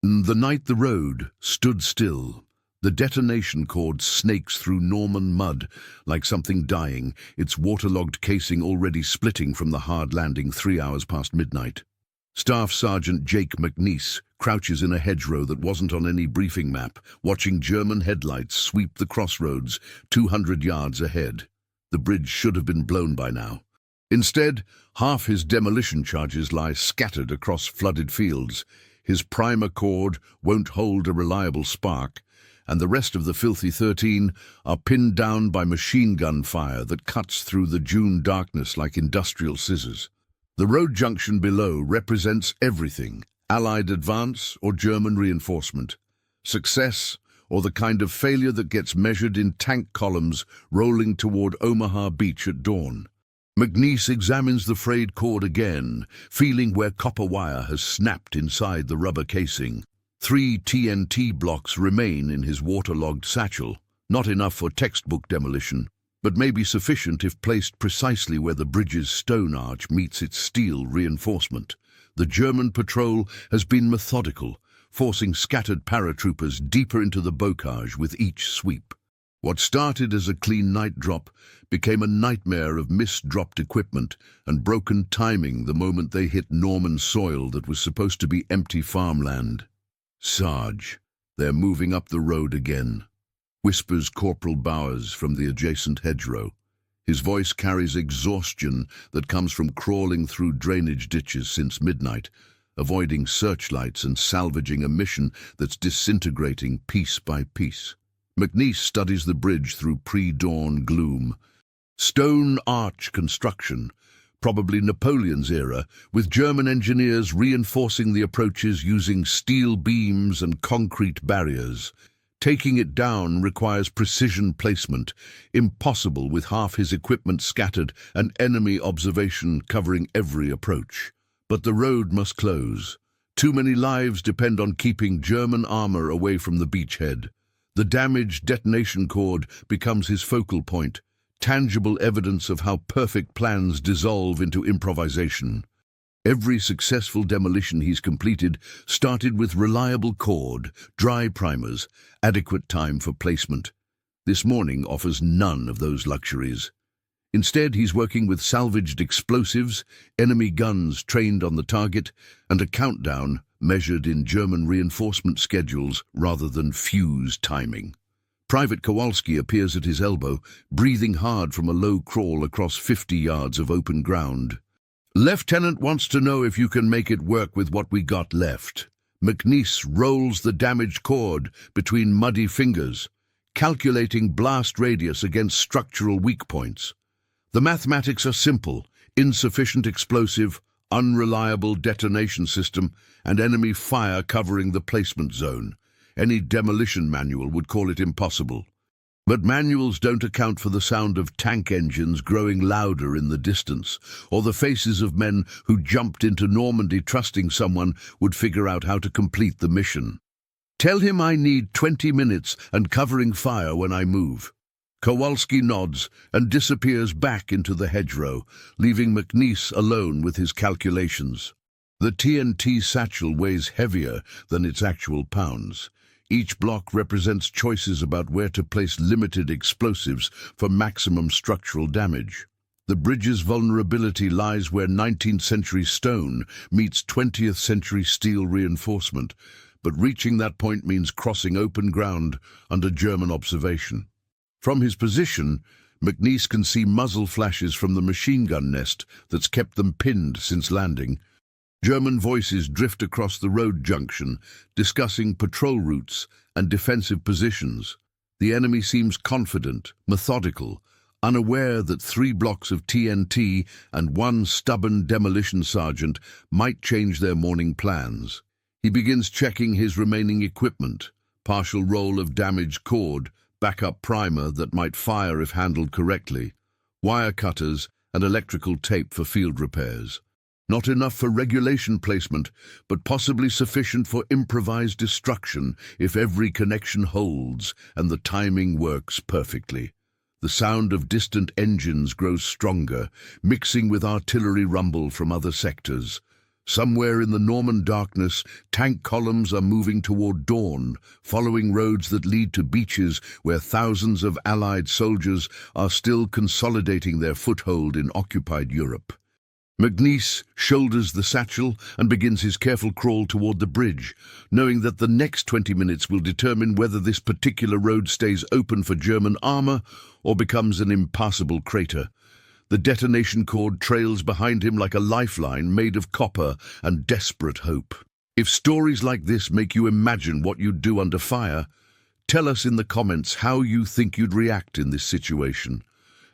The night the road stood still. The detonation cord snakes through Norman mud like something dying, its waterlogged casing already splitting from the hard landing 3 hours past midnight. Staff Sergeant Jake McNiece crouches in a hedgerow that wasn't on any briefing map, watching German headlights sweep the crossroads 200 yards ahead. The bridge should have been blown by now. Instead, half his demolition charges lie scattered across flooded fields. His primer cord won't hold a reliable spark, and the rest of the filthy 13 are pinned down by machine gun fire that cuts through the June darkness like industrial scissors. The road junction below represents everything: Allied advance or German reinforcement, success or the kind of failure that gets measured in tank columns rolling toward Omaha Beach at dawn. McNiece examines the frayed cord again, feeling where copper wire has snapped inside the rubber casing. 3 TNT blocks remain in his waterlogged satchel, not enough for textbook demolition, but maybe sufficient if placed precisely where the bridge's stone arch meets its steel reinforcement. The German patrol has been methodical, forcing scattered paratroopers deeper into the bocage with each sweep. What started as a clean night drop became a nightmare of misdropped equipment and broken timing the moment they hit Norman soil that was supposed to be empty farmland. "Sarge, they're moving up the road again," whispers Corporal Bowers from the adjacent hedgerow. His voice carries exhaustion that comes from crawling through drainage ditches since midnight, avoiding searchlights and salvaging a mission that's disintegrating piece by piece. McNiece studies the bridge through pre-dawn gloom. Stone arch construction, probably Napoleon's era, with German engineers reinforcing the approaches using steel beams and concrete barriers. Taking it down requires precision placement, impossible with half his equipment scattered and enemy observation covering every approach. But the road must close. Too many lives depend on keeping German armor away from the beachhead. The damaged detonation cord becomes his focal point, tangible evidence of how perfect plans dissolve into improvisation. Every successful demolition he's completed started with reliable cord, dry primers, adequate time for placement. This morning offers none of those luxuries. Instead, he's working with salvaged explosives, enemy guns trained on the target, and a countdown measured in German reinforcement schedules rather than fuse timing. Private Kowalski appears at his elbow, breathing hard from a low crawl across 50 yards of open ground. "Lieutenant wants to know if you can make it work with what we got left." McNiece rolls the damaged cord between muddy fingers, calculating blast radius against structural weak points. The mathematics are simple: insufficient explosive, unreliable detonation system, and enemy fire covering the placement zone. Any demolition manual would call it impossible. But manuals don't account for the sound of tank engines growing louder in the distance, or the faces of men who jumped into Normandy trusting someone would figure out how to complete the mission. "Tell him I need 20 minutes and covering fire when I move." Kowalski nods and disappears back into the hedgerow, leaving McNiece alone with his calculations. The TNT satchel weighs heavier than its actual pounds. Each block represents choices about where to place limited explosives for maximum structural damage. The bridge's vulnerability lies where 19th century stone meets 20th century steel reinforcement, but reaching that point means crossing open ground under German observation. From his position, McNiece can see muzzle flashes from the machine gun nest that's kept them pinned since landing. German voices drift across the road junction, discussing patrol routes and defensive positions. The enemy seems confident, methodical, unaware that 3 blocks of TNT and 1 stubborn demolition sergeant might change their morning plans. He begins checking his remaining equipment: partial roll of damaged cord, backup primer that might fire if handled correctly, wire cutters and electrical tape for field repairs. Not enough for regulation placement, but possibly sufficient for improvised destruction if every connection holds and the timing works perfectly. The sound of distant engines grows stronger, mixing with artillery rumble from other sectors. Somewhere in the Norman darkness, tank columns are moving toward dawn, following roads that lead to beaches where thousands of Allied soldiers are still consolidating their foothold in occupied Europe. McNiece shoulders the satchel and begins his careful crawl toward the bridge, knowing that the next 20 minutes will determine whether this particular road stays open for German armor or becomes an impassable crater. The detonation cord trails behind him like a lifeline made of copper and desperate hope. If stories like this make you imagine what you'd do under fire, tell us in the comments how you think you'd react in this situation,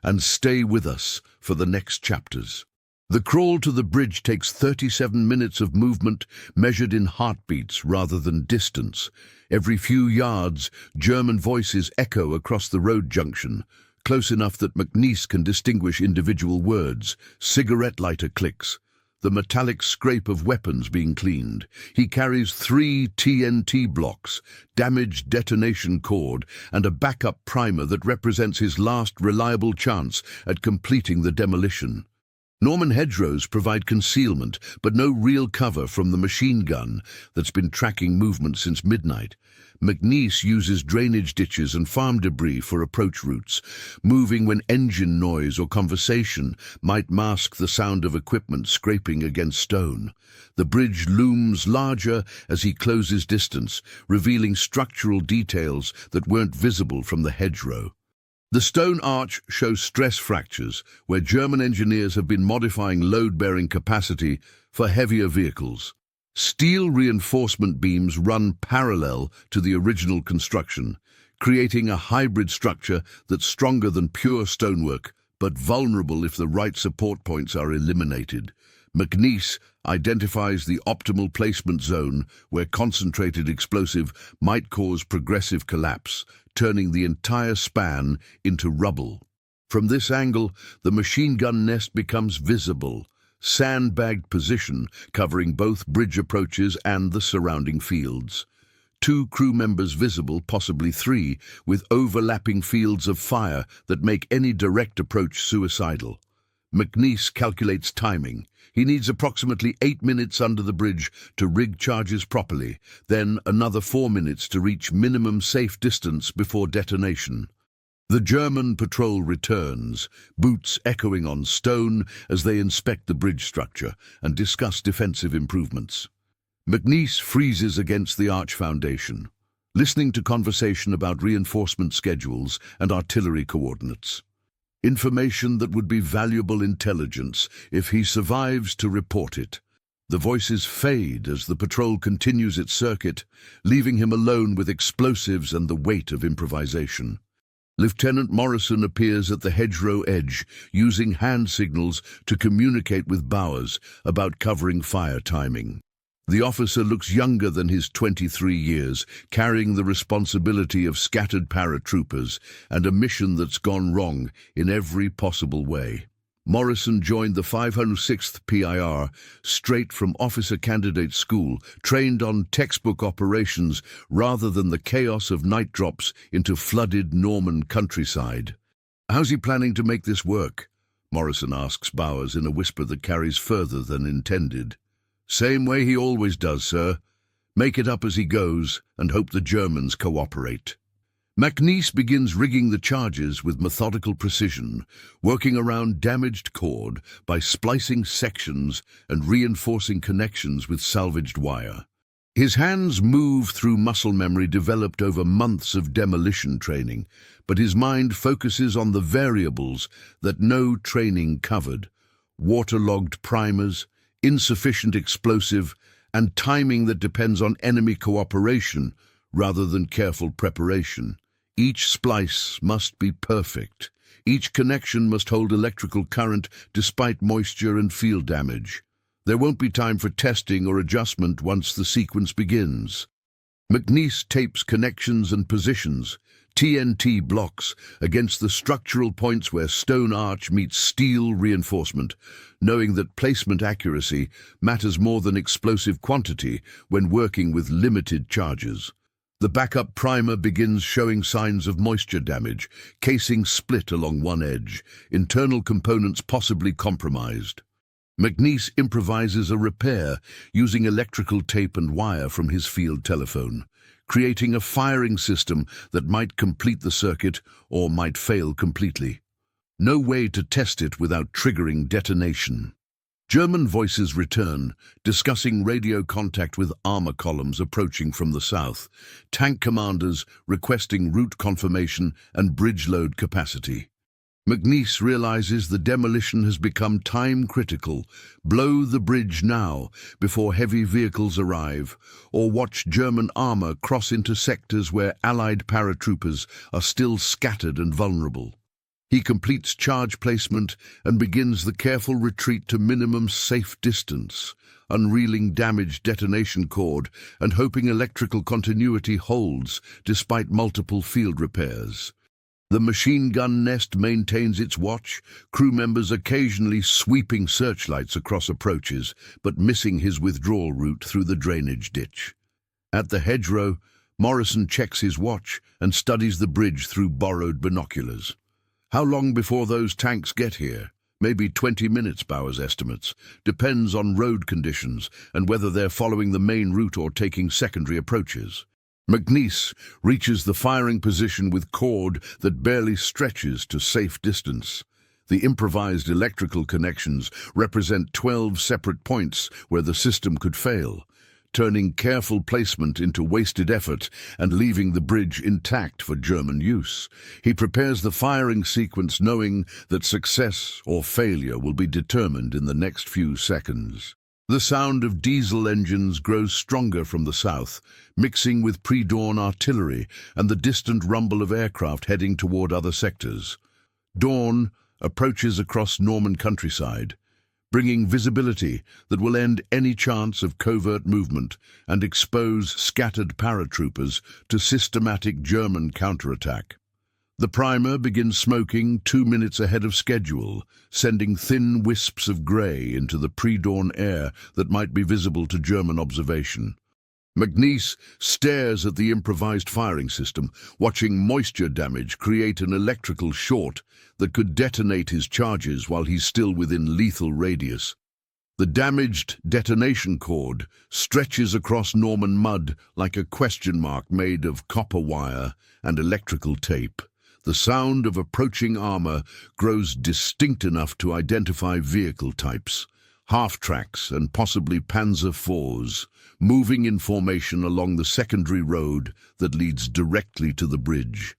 and stay with us for the next chapters. The crawl to the bridge takes 37 minutes of movement measured in heartbeats rather than distance. Every few yards, German voices echo across the road junction, close enough that McNiece can distinguish individual words. Cigarette lighter clicks, the metallic scrape of weapons being cleaned. He carries 3 TNT blocks, damaged detonation cord, and a backup primer that represents his last reliable chance at completing the demolition. Norman hedgerows provide concealment, but no real cover from the machine gun that's been tracking movement since midnight. McNiece uses drainage ditches and farm debris for approach routes, moving when engine noise or conversation might mask the sound of equipment scraping against stone. The bridge looms larger as he closes distance, revealing structural details that weren't visible from the hedgerow. The stone arch shows stress fractures, where German engineers have been modifying load-bearing capacity for heavier vehicles. Steel reinforcement beams run parallel to the original construction, creating a hybrid structure that's stronger than pure stonework, but vulnerable if the right support points are eliminated. McNiece identifies the optimal placement zone where concentrated explosive might cause progressive collapse, turning the entire span into rubble. From this angle, the machine gun nest becomes visible, sandbagged position covering both bridge approaches and the surrounding fields. 2 crew members visible, possibly 3, with overlapping fields of fire that make any direct approach suicidal. McNiece calculates timing. He needs approximately 8 minutes under the bridge to rig charges properly, then another 4 minutes to reach minimum safe distance before detonation. The German patrol returns, boots echoing on stone as they inspect the bridge structure and discuss defensive improvements. McNiece freezes against the arch foundation, listening to conversation about reinforcement schedules and artillery coordinates. Information that would be valuable intelligence if he survives to report it. The voices fade as the patrol continues its circuit, leaving him alone with explosives and the weight of improvisation. Lieutenant Morrison appears at the hedgerow edge, using hand signals to communicate with Bowers about covering fire timing. The officer looks younger than his 23 years, carrying the responsibility of scattered paratroopers and a mission that's gone wrong in every possible way. Morrison joined the 506th PIR straight from officer candidate school, trained on textbook operations rather than the chaos of night drops into flooded Norman countryside. "How's he planning to make this work?" Morrison asks Bowers in a whisper that carries further than intended. "Same way he always does, sir. Make it up as he goes and hope the Germans cooperate." McNiece begins rigging the charges with methodical precision, working around damaged cord by splicing sections and reinforcing connections with salvaged wire. His hands move through muscle memory developed over months of demolition training, but his mind focuses on the variables that no training covered: waterlogged primers, insufficient explosive, and timing that depends on enemy cooperation rather than careful preparation. Each splice must be perfect. Each connection must hold electrical current despite moisture and field damage. There won't be time for testing or adjustment once the sequence begins. McNiece tapes connections and positions, TNT blocks, against the structural points where stone arch meets steel reinforcement, knowing that placement accuracy matters more than explosive quantity when working with limited charges. The backup primer begins showing signs of moisture damage, casing split along one edge, internal components possibly compromised. McNiece improvises a repair using electrical tape and wire from his field telephone, creating a firing system that might complete the circuit or might fail completely. No way to test it without triggering detonation. German voices return, discussing radio contact with armor columns approaching from the south, tank commanders requesting route confirmation and bridge load capacity. McNiece realizes the demolition has become time-critical. Blow the bridge now, before heavy vehicles arrive, or watch German armor cross into sectors where Allied paratroopers are still scattered and vulnerable. He completes charge placement and begins the careful retreat to minimum safe distance, unreeling damaged detonation cord and hoping electrical continuity holds despite multiple field repairs. The machine gun nest maintains its watch, crew members occasionally sweeping searchlights across approaches, but missing his withdrawal route through the drainage ditch. At the hedgerow, Morrison checks his watch and studies the bridge through borrowed binoculars. How long before those tanks get here? Maybe 20 minutes, Bowers estimates. Depends on road conditions and whether they're following the main route or taking secondary approaches. McNiece reaches the firing position with cord that barely stretches to safe distance. The improvised electrical connections represent 12 separate points where the system could fail, turning careful placement into wasted effort and leaving the bridge intact for German use. He prepares the firing sequence knowing that success or failure will be determined in the next few seconds. The sound of diesel engines grows stronger from the south, mixing with pre-dawn artillery and the distant rumble of aircraft heading toward other sectors. Dawn approaches across Norman countryside, bringing visibility that will end any chance of covert movement and expose scattered paratroopers to systematic German counterattack. The primer begins smoking 2 minutes ahead of schedule, sending thin wisps of grey into the pre-dawn air that might be visible to German observation. McNiece stares at the improvised firing system, watching moisture damage create an electrical short that could detonate his charges while he's still within lethal radius. The damaged detonation cord stretches across Norman mud like a question mark made of copper wire and electrical tape. The sound of approaching armor grows distinct enough to identify vehicle types, half-tracks and possibly Panzer IVs, moving in formation along the secondary road that leads directly to the bridge.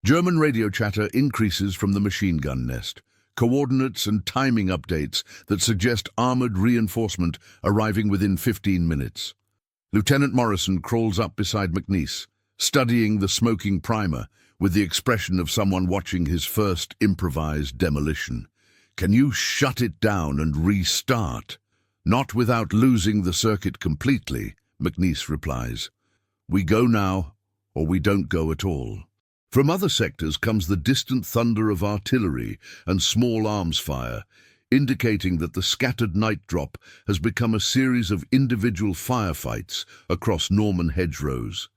German radio chatter increases from the machine gun nest, coordinates and timing updates that suggest armored reinforcement arriving within 15 minutes. Lieutenant Morrison crawls up beside McNiece, studying the smoking primer with the expression of someone watching his first improvised demolition. "Can you shut it down and restart?" "Not without losing the circuit completely," McNiece replies. "We go now, or we don't go at all." From other sectors comes the distant thunder of artillery and small arms fire, indicating that the scattered night drop has become a series of individual firefights across Norman hedgerows.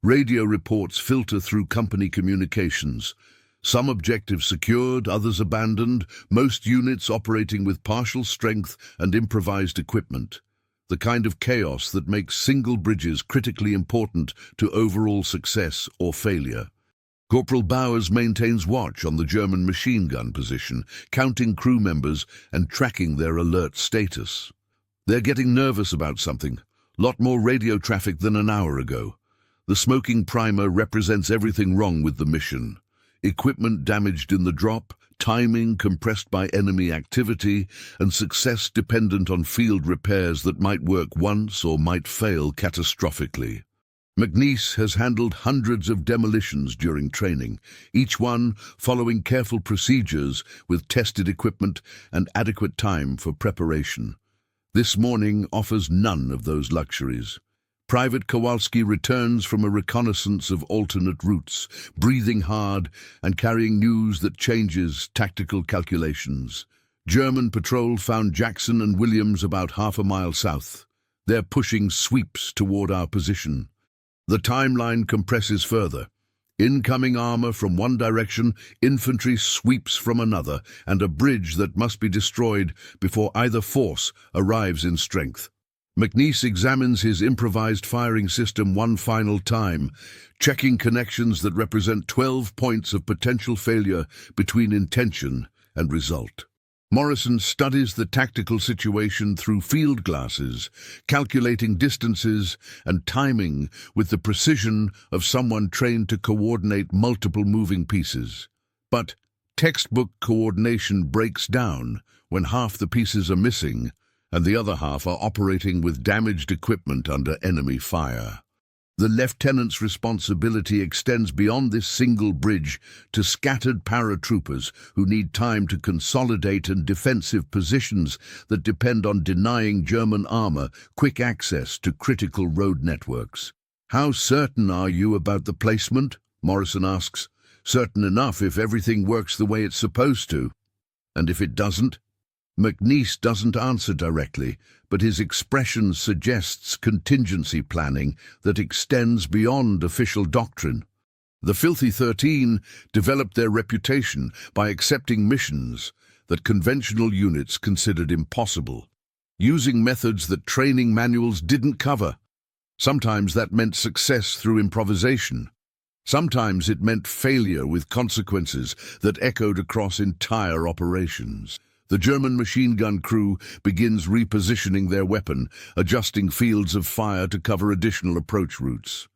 Radio reports filter through company communications. Some objectives secured, others abandoned, most units operating with partial strength and improvised equipment. The kind of chaos that makes single bridges critically important to overall success or failure. Corporal Bowers maintains watch on the German machine gun position, counting crew members and tracking their alert status. They're getting nervous about something. Lot more radio traffic than an hour ago. The smoking primer represents everything wrong with the mission. Equipment damaged in the drop, timing compressed by enemy activity, and success dependent on field repairs that might work once or might fail catastrophically. McNiece has handled hundreds of demolitions during training, each one following careful procedures with tested equipment and adequate time for preparation. This morning offers none of those luxuries. Private Kowalski returns from a reconnaissance of alternate routes, breathing hard and carrying news that changes tactical calculations. German patrol found Jackson and Williams about half a mile south. They're pushing sweeps toward our position. The timeline compresses further. Incoming armor from one direction, infantry sweeps from another, and a bridge that must be destroyed before either force arrives in strength. McNiece examines his improvised firing system one final time, checking connections that represent 12 points of potential failure between intention and result. Morrison studies the tactical situation through field glasses, calculating distances and timing with the precision of someone trained to coordinate multiple moving pieces. But textbook coordination breaks down when half the pieces are missing and the other half are operating with damaged equipment under enemy fire. The lieutenant's responsibility extends beyond this single bridge to scattered paratroopers who need time to consolidate and defensive positions that depend on denying German armor quick access to critical road networks. "How certain are you about the placement?" Morrison asks. "Certain enough if everything works the way it's supposed to. And if it doesn't?" McNiece doesn't answer directly, but his expression suggests contingency planning that extends beyond official doctrine. The Filthy 13 developed their reputation by accepting missions that conventional units considered impossible, using methods that training manuals didn't cover. Sometimes that meant success through improvisation. Sometimes it meant failure with consequences that echoed across entire operations. The German machine gun crew begins repositioning their weapon, adjusting fields of fire to cover additional approach routes.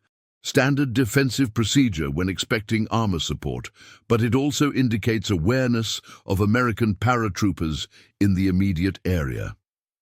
Standard defensive procedure when expecting armor support, but it also indicates awareness of American paratroopers in the immediate area.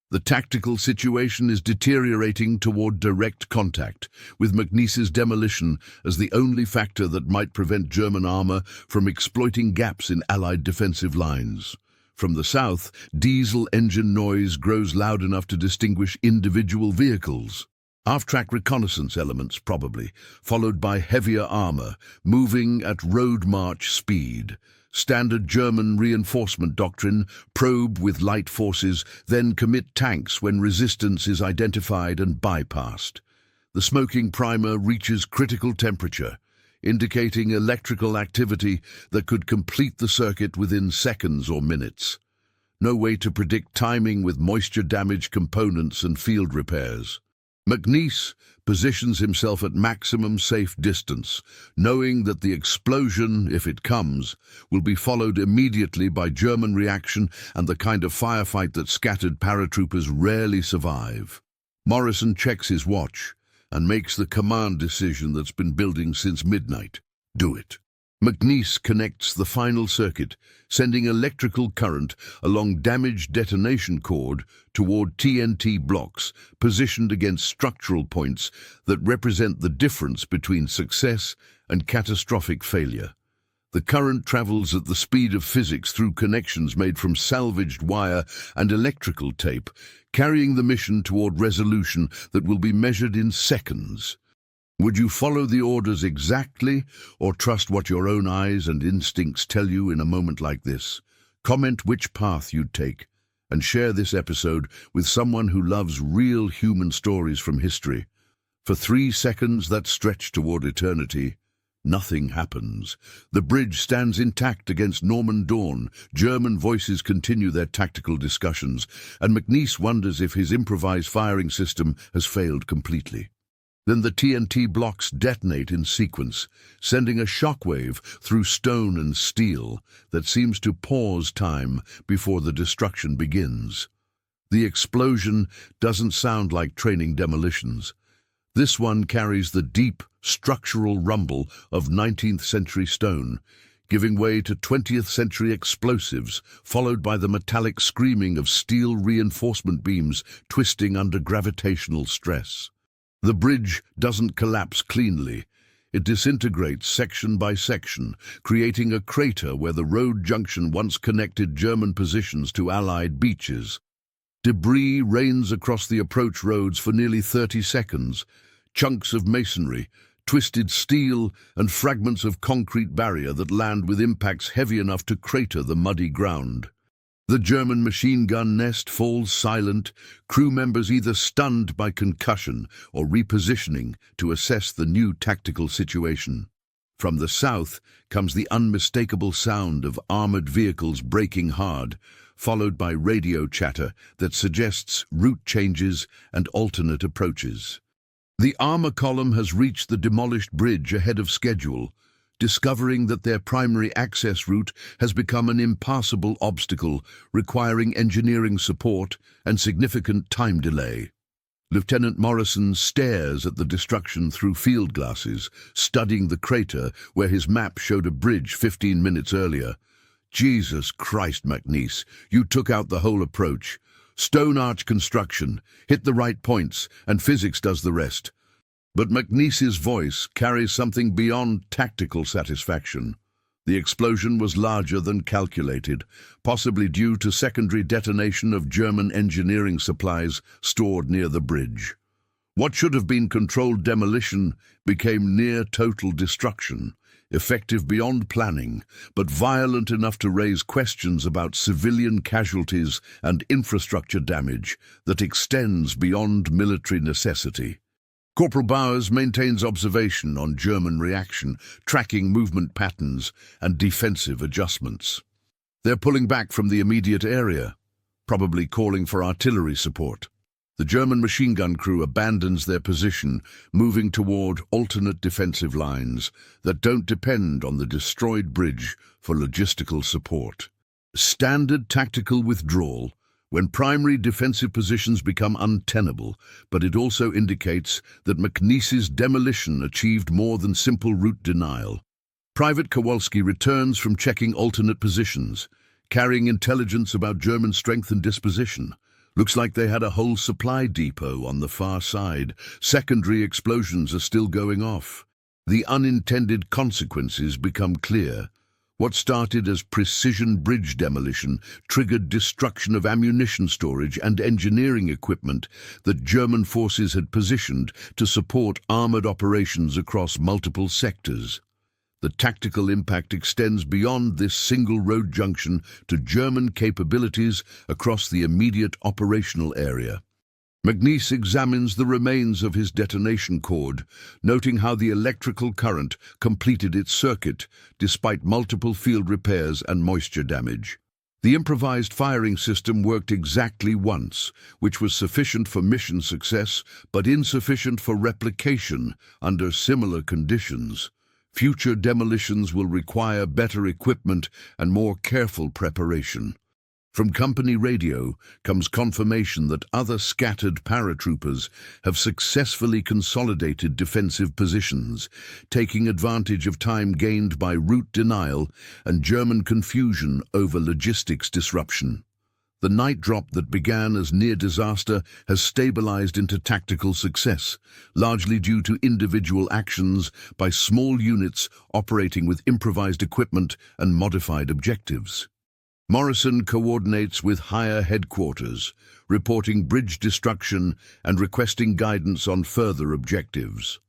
The tactical situation is deteriorating toward direct contact, with McNiece's demolition as the only factor that might prevent German armor from exploiting gaps in Allied defensive lines. From the south, diesel engine noise grows loud enough to distinguish individual vehicles. Half-track reconnaissance elements, probably, followed by heavier armor, moving at road march speed. Standard German reinforcement doctrine: probe with light forces, then commit tanks when resistance is identified and bypassed. The smoking primer reaches critical temperature, indicating electrical activity that could complete the circuit within seconds or minutes. No way to predict timing with moisture-damaged components and field repairs. McNiece positions himself at maximum safe distance, knowing that the explosion, if it comes, will be followed immediately by German reaction and the kind of firefight that scattered paratroopers rarely survive. Morrison checks his watch and makes the command decision that's been building since midnight. Do it. McNiece connects the final circuit, sending electrical current along damaged detonation cord toward TNT blocks positioned against structural points that represent the difference between success and catastrophic failure. The current travels at the speed of physics through connections made from salvaged wire and electrical tape, carrying the mission toward resolution that will be measured in seconds. Would you follow the orders exactly, or trust what your own eyes and instincts tell you in a moment like this? Comment which path you'd take, and share this episode with someone who loves real human stories from history. For 3 seconds that stretch toward eternity, nothing happens. The bridge stands intact against Norman dawn. German voices continue their tactical discussions, and McNiece wonders if his improvised firing system has failed completely. Then the TNT blocks detonate in sequence, sending a shockwave through stone and steel that seems to pause time before the destruction begins. The explosion doesn't sound like training demolitions. This one carries the deep, structural rumble of 19th century stone, giving way to 20th century explosives, followed by the metallic screaming of steel reinforcement beams twisting under gravitational stress. The bridge doesn't collapse cleanly. It disintegrates section by section, creating a crater where the road junction once connected German positions to Allied beaches. Debris rains across the approach roads for nearly 30 seconds. Chunks of masonry, twisted steel, and fragments of concrete barrier that land with impacts heavy enough to crater the muddy ground. The German machine gun nest falls silent, crew members either stunned by concussion or repositioning to assess the new tactical situation. From the south comes the unmistakable sound of armored vehicles braking hard, followed by radio chatter that suggests route changes and alternate approaches. The armor column has reached the demolished bridge ahead of schedule, discovering that their primary access route has become an impassable obstacle requiring engineering support and significant time delay. Lieutenant Morrison stares at the destruction through field glasses, studying the crater where his map showed a bridge 15 minutes earlier. Jesus Christ, McNiece, you took out the whole approach. Stone arch construction, hit the right points, and physics does the rest. But McNiece's voice carries something beyond tactical satisfaction. The explosion was larger than calculated, possibly due to secondary detonation of German engineering supplies stored near the bridge. What should have been controlled demolition became near total destruction, effective beyond planning, but violent enough to raise questions about civilian casualties and infrastructure damage that extends beyond military necessity. Corporal Bowers maintains observation on German reaction, tracking movement patterns and defensive adjustments. They're pulling back from the immediate area, probably calling for artillery support. The German machine gun crew abandons their position, moving toward alternate defensive lines that don't depend on the destroyed bridge for logistical support. Standard tactical withdrawal when primary defensive positions become untenable, but it also indicates that McNiece's demolition achieved more than simple route denial. Private Kowalski returns from checking alternate positions, carrying intelligence about German strength and disposition. Looks like they had a whole supply depot on the far side. Secondary explosions are still going off. The unintended consequences become clear. What started as precision bridge demolition triggered destruction of ammunition storage and engineering equipment that German forces had positioned to support armored operations across multiple sectors. The tactical impact extends beyond this single road junction to German capabilities across the immediate operational area. McNiece examines the remains of his detonation cord, noting how the electrical current completed its circuit despite multiple field repairs and moisture damage. The improvised firing system worked exactly once, which was sufficient for mission success but insufficient for replication under similar conditions. Future demolitions will require better equipment and more careful preparation. From company radio comes confirmation that other scattered paratroopers have successfully consolidated defensive positions, taking advantage of time gained by route denial and German confusion over logistics disruption. The night drop that began as near disaster has stabilized into tactical success, largely due to individual actions by small units operating with improvised equipment and modified objectives. Morrison coordinates with higher headquarters, reporting bridge destruction and requesting guidance on further objectives.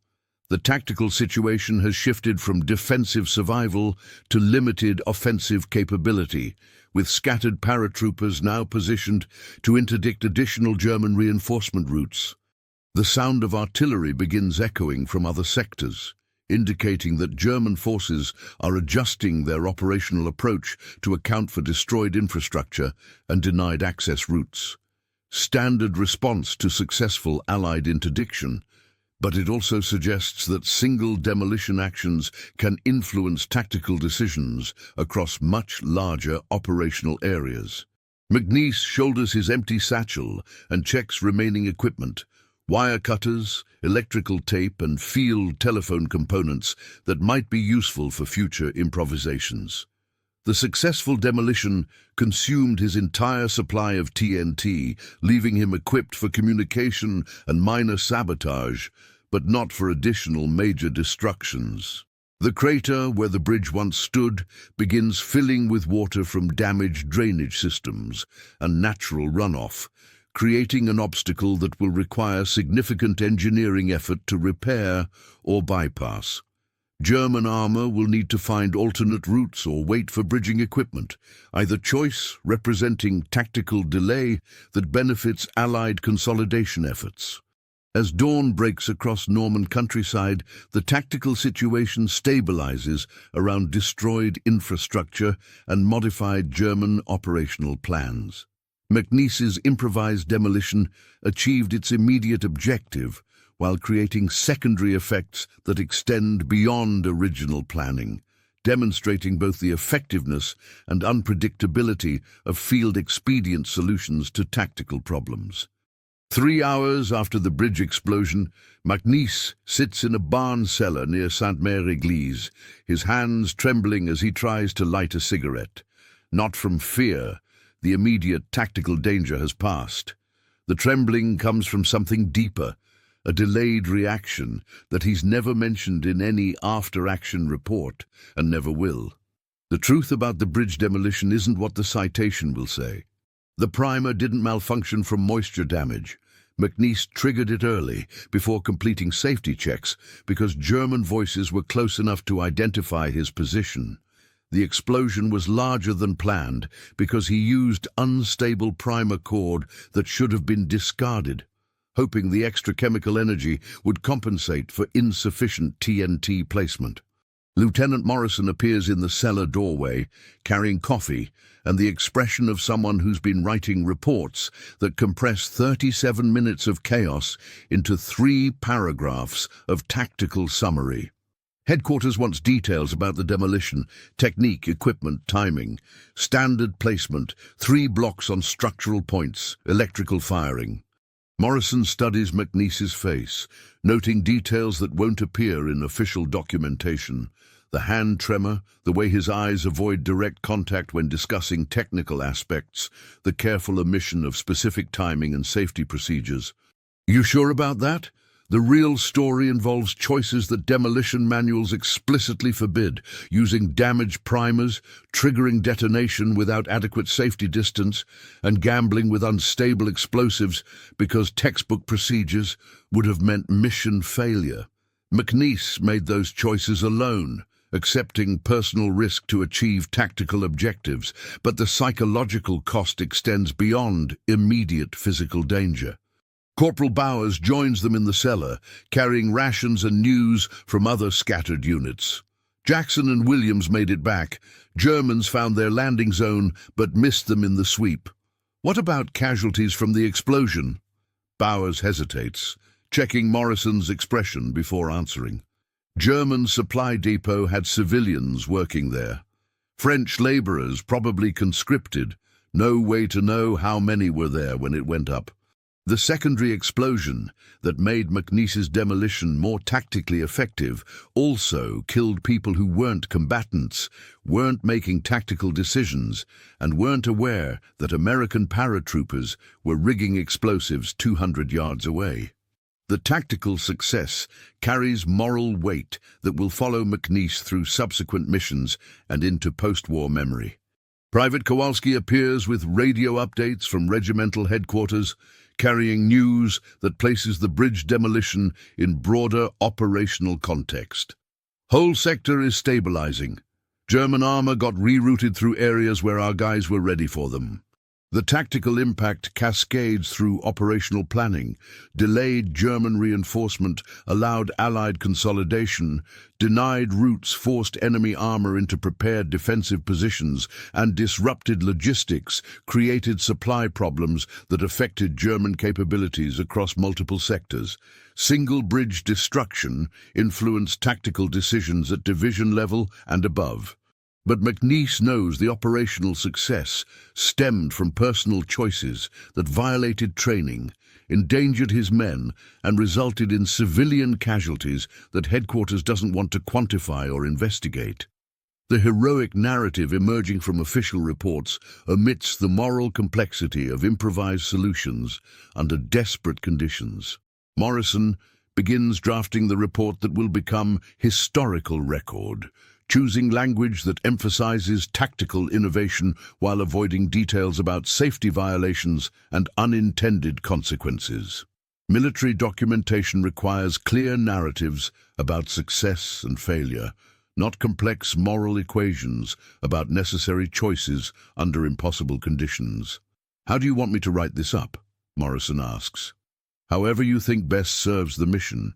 The tactical situation has shifted from defensive survival to limited offensive capability, with scattered paratroopers now positioned to interdict additional German reinforcement routes. The sound of artillery begins echoing from other sectors, indicating that German forces are adjusting their operational approach to account for destroyed infrastructure and denied access routes. Standard response to successful Allied interdiction, but it also suggests that single demolition actions can influence tactical decisions across much larger operational areas. McNiece shoulders his empty satchel and checks remaining equipment, wire cutters, electrical tape, and field telephone components that might be useful for future improvisations. The successful demolition consumed his entire supply of TNT, leaving him equipped for communication and minor sabotage, but not for additional major destructions. The crater where the bridge once stood begins filling with water from damaged drainage systems and natural runoff, creating an obstacle that will require significant engineering effort to repair or bypass. German armor will need to find alternate routes or wait for bridging equipment, either choice representing tactical delay that benefits Allied consolidation efforts. As dawn breaks across Norman countryside, the tactical situation stabilizes around destroyed infrastructure and modified German operational plans. McNiece's improvised demolition achieved its immediate objective, while creating secondary effects that extend beyond original planning, demonstrating both the effectiveness and unpredictability of field-expedient solutions to tactical problems. 3 hours after the bridge explosion, McNiece sits in a barn cellar near Sainte-Mère-Église, his hands trembling as he tries to light a cigarette. Not from fear, the immediate tactical danger has passed. The trembling comes from something deeper, a delayed reaction that he's never mentioned in any after-action report, and never will. The truth about the bridge demolition isn't what the citation will say. The primer didn't malfunction from moisture damage. McNiece triggered it early, before completing safety checks, because German voices were close enough to identify his position. The explosion was larger than planned, because he used unstable primer cord that should have been discarded, hoping the extra chemical energy would compensate for insufficient TNT placement. Lieutenant Morrison appears in the cellar doorway, carrying coffee and the expression of someone who's been writing reports that compress 37 minutes of chaos into 3 paragraphs of tactical summary. Headquarters wants details about the demolition, technique, equipment, timing, standard placement, 3 blocks on structural points, electrical firing. Morrison studies McNiece's face, noting details that won't appear in official documentation. The hand tremor, the way his eyes avoid direct contact when discussing technical aspects, the careful omission of specific timing and safety procedures. You sure about that? The real story involves choices that demolition manuals explicitly forbid, using damaged primers, triggering detonation without adequate safety distance, and gambling with unstable explosives because textbook procedures would have meant mission failure. McNiece made those choices alone, accepting personal risk to achieve tactical objectives, but the psychological cost extends beyond immediate physical danger. Corporal Bowers joins them in the cellar, carrying rations and news from other scattered units. Jackson and Williams made it back. Germans found their landing zone, but missed them in the sweep. What about casualties from the explosion? Bowers hesitates, checking Morrison's expression before answering. German supply depot had civilians working there. French laborers, probably conscripted. No way to know how many were there when it went up. The secondary explosion that made McNiece's demolition more tactically effective also killed people who weren't combatants, weren't making tactical decisions, and weren't aware that American paratroopers were rigging explosives 200 yards away. The tactical success carries moral weight that will follow McNiece through subsequent missions and into post-war memory. Private Kowalski appears with radio updates from regimental headquarters, carrying news that places the bridge demolition in broader operational context. Whole sector is stabilizing. German armor got rerouted through areas where our guys were ready for them. The tactical impact cascades through operational planning. Delayed German reinforcement allowed Allied consolidation, denied routes forced enemy armor into prepared defensive positions, and disrupted logistics created supply problems that affected German capabilities across multiple sectors. Single bridge destruction influenced tactical decisions at division level and above. But McNiece knows the operational success stemmed from personal choices that violated training, endangered his men, and resulted in civilian casualties that headquarters doesn't want to quantify or investigate. The heroic narrative emerging from official reports omits the moral complexity of improvised solutions under desperate conditions. Morrison begins drafting the report that will become historical record, choosing language that emphasizes tactical innovation while avoiding details about safety violations and unintended consequences. Military documentation requires clear narratives about success and failure, not complex moral equations about necessary choices under impossible conditions. "How do you want me to write this up?" Morrison asks. however you think best serves the mission.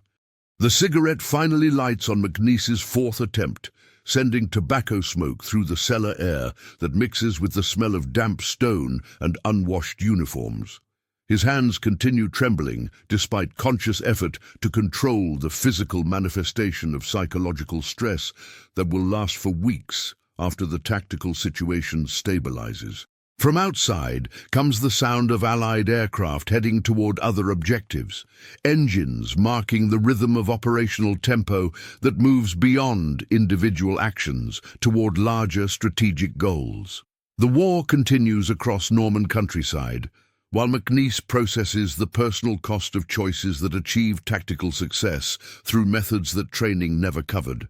The cigarette finally lights on McNiece's fourth attempt, sending tobacco smoke through the cellar air that mixes with the smell of damp stone and unwashed uniforms. His hands continue trembling despite conscious effort to control the physical manifestation of psychological stress that will last for weeks after the tactical situation stabilizes. From outside comes the sound of Allied aircraft heading toward other objectives, engines marking the rhythm of operational tempo that moves beyond individual actions toward larger strategic goals. The war continues across Norman countryside, while McNiece processes the personal cost of choices that achieve tactical success through methods that training never covered.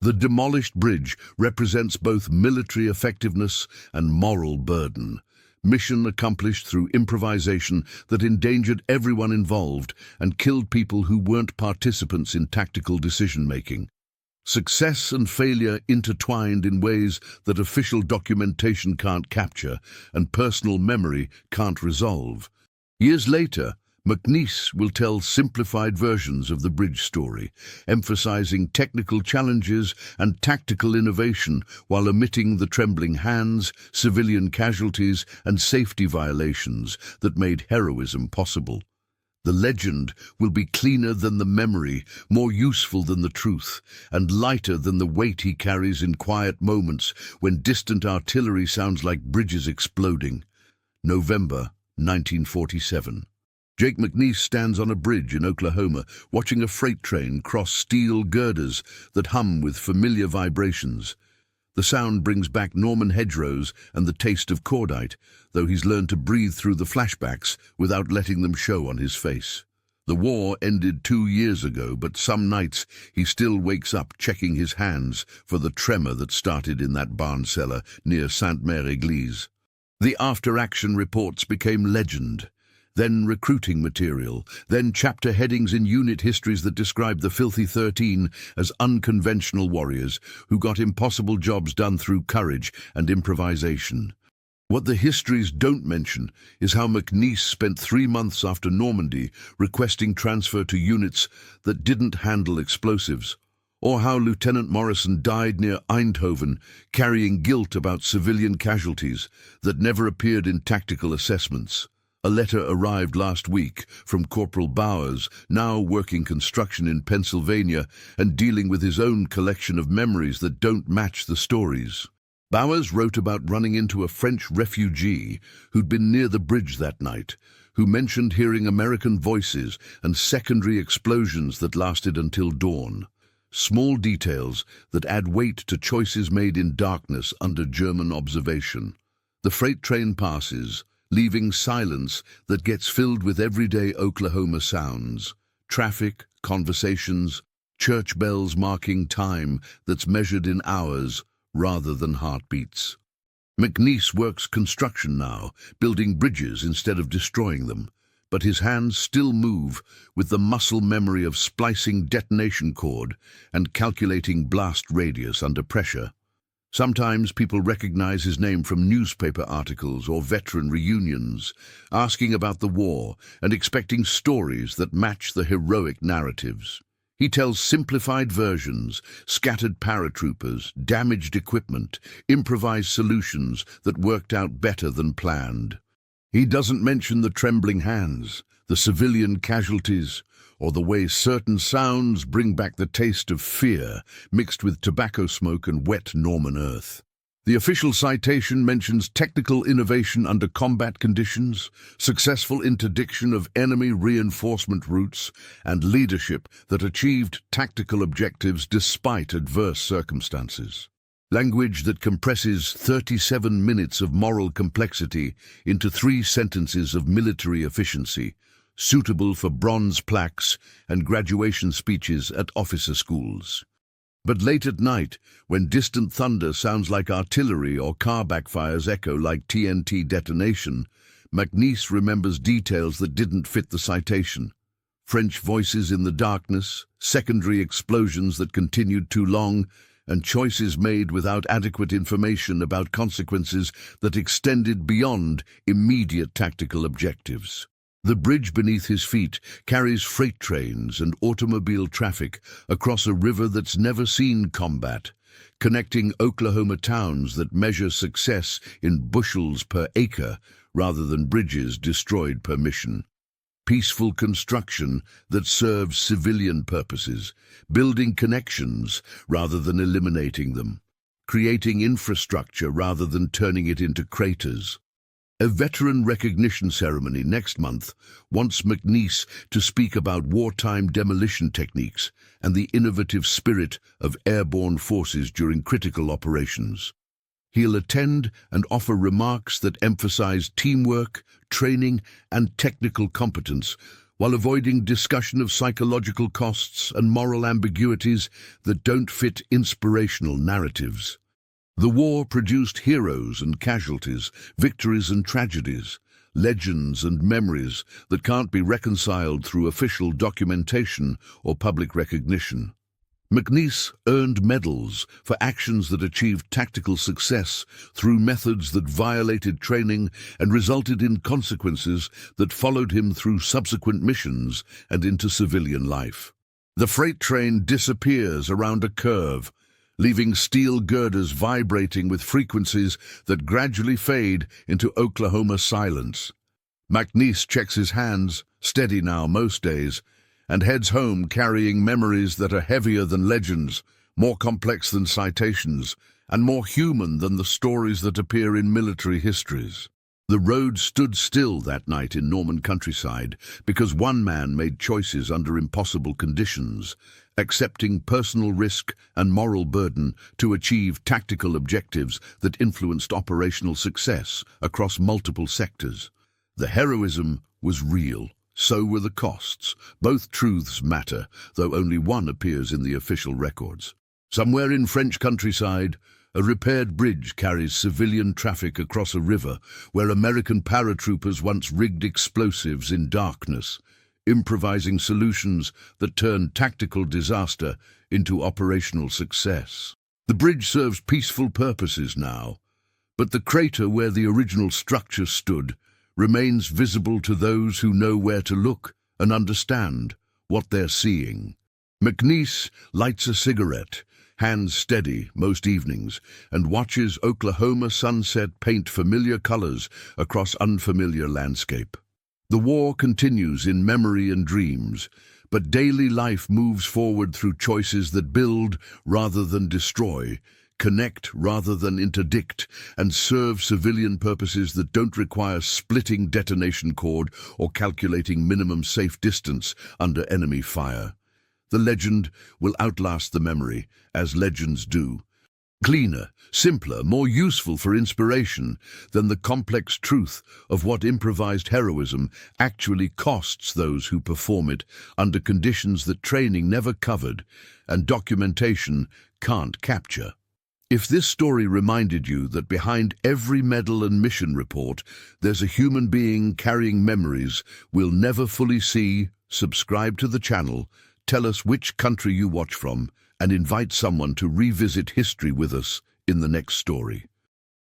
The demolished bridge represents both military effectiveness and moral burden. Mission accomplished through improvisation that endangered everyone involved and killed people who weren't participants in tactical decision-making. Success and failure intertwined in ways that official documentation can't capture and personal memory can't resolve. Years later, McNiece will tell simplified versions of the bridge story, emphasizing technical challenges and tactical innovation while omitting the trembling hands, civilian casualties, and safety violations that made heroism possible. The legend will be cleaner than the memory, more useful than the truth, and lighter than the weight he carries in quiet moments when distant artillery sounds like bridges exploding. November 1947. Jake McNiece stands on a bridge in Oklahoma, watching a freight train cross steel girders that hum with familiar vibrations. The sound brings back Norman hedgerows and the taste of cordite, though he's learned to breathe through the flashbacks without letting them show on his face. The war ended 2 years ago, but some nights he still wakes up checking his hands for the tremor that started in that barn cellar near Sainte-Mère-Église. The after-action reports became legend. Then recruiting material, then chapter headings in unit histories that describe the Filthy 13 as unconventional warriors who got impossible jobs done through courage and improvisation. What the histories don't mention is how McNiece spent 3 months after Normandy requesting transfer to units that didn't handle explosives, or how Lieutenant Morrison died near Eindhoven carrying guilt about civilian casualties that never appeared in tactical assessments. A letter arrived last week from Corporal Bowers, now working construction in Pennsylvania and dealing with his own collection of memories that don't match the stories. Bowers wrote about running into a French refugee who'd been near the bridge that night, who mentioned hearing American voices and secondary explosions that lasted until dawn. Small details that add weight to choices made in darkness under German observation. The freight train passes, leaving silence that gets filled with everyday Oklahoma sounds. Traffic, conversations, church bells marking time that's measured in hours rather than heartbeats. McNiece works construction now, building bridges instead of destroying them, but his hands still move with the muscle memory of splicing detonation cord and calculating blast radius under pressure. Sometimes people recognize his name from newspaper articles or veteran reunions, asking about the war and expecting stories that match the heroic narratives. He tells simplified versions, scattered paratroopers, damaged equipment, improvised solutions that worked out better than planned. He doesn't mention the trembling hands, the civilian casualties, or the way certain sounds bring back the taste of fear mixed with tobacco smoke and wet Norman earth. The official citation mentions technical innovation under combat conditions, successful interdiction of enemy reinforcement routes, and leadership that achieved tactical objectives despite adverse circumstances. Language that compresses 37 minutes of moral complexity into 3 sentences of military efficiency, suitable for bronze plaques and graduation speeches at officer schools. But late at night, when distant thunder sounds like artillery or car backfires echo like TNT detonation, McNiece remembers details that didn't fit the citation. French voices in the darkness, secondary explosions that continued too long, and choices made without adequate information about consequences that extended beyond immediate tactical objectives. The bridge beneath his feet carries freight trains and automobile traffic across a river that's never seen combat, connecting Oklahoma towns that measure success in bushels per acre rather than bridges destroyed per mission. Peaceful construction that serves civilian purposes, building connections rather than eliminating them, creating infrastructure rather than turning it into craters. A veteran recognition ceremony next month wants McNiece to speak about wartime demolition techniques and the innovative spirit of airborne forces during critical operations. He'll attend and offer remarks that emphasize teamwork, training, and technical competence, while avoiding discussion of psychological costs and moral ambiguities that don't fit inspirational narratives. The war produced heroes and casualties, victories and tragedies, legends and memories that can't be reconciled through official documentation or public recognition. McNiece earned medals for actions that achieved tactical success through methods that violated training and resulted in consequences that followed him through subsequent missions and into civilian life. The freight train disappears around a curve, leaving steel girders vibrating with frequencies that gradually fade into Oklahoma silence. McNiece checks his hands, steady now most days, and heads home carrying memories that are heavier than legends, more complex than citations, and more human than the stories that appear in military histories. The road stood still that night in Norman countryside because one man made choices under impossible conditions, accepting personal risk and moral burden to achieve tactical objectives that influenced operational success across multiple sectors. The heroism was real. So were the costs. Both truths matter, though only one appears in the official records. Somewhere in French countryside, a repaired bridge carries civilian traffic across a river where American paratroopers once rigged explosives in darkness, improvising solutions that turned tactical disaster into operational success. The bridge serves peaceful purposes now, but the crater where the original structure stood remains visible to those who know where to look and understand what they're seeing. McNiece lights a cigarette, hands steady most evenings, and watches Oklahoma sunset paint familiar colors across unfamiliar landscape. The war continues in memory and dreams, but daily life moves forward through choices that build rather than destroy, connect rather than interdict, and serve civilian purposes that don't require splitting detonation cord or calculating minimum safe distance under enemy fire. The legend will outlast the memory, as legends do. Cleaner, simpler, more useful for inspiration than the complex truth of what improvised heroism actually costs those who perform it under conditions that training never covered and documentation can't capture. If this story reminded you that behind every medal and mission report, there's a human being carrying memories we'll never fully see, subscribe to the channel, tell us which country you watch from, and invite someone to revisit history with us in the next story.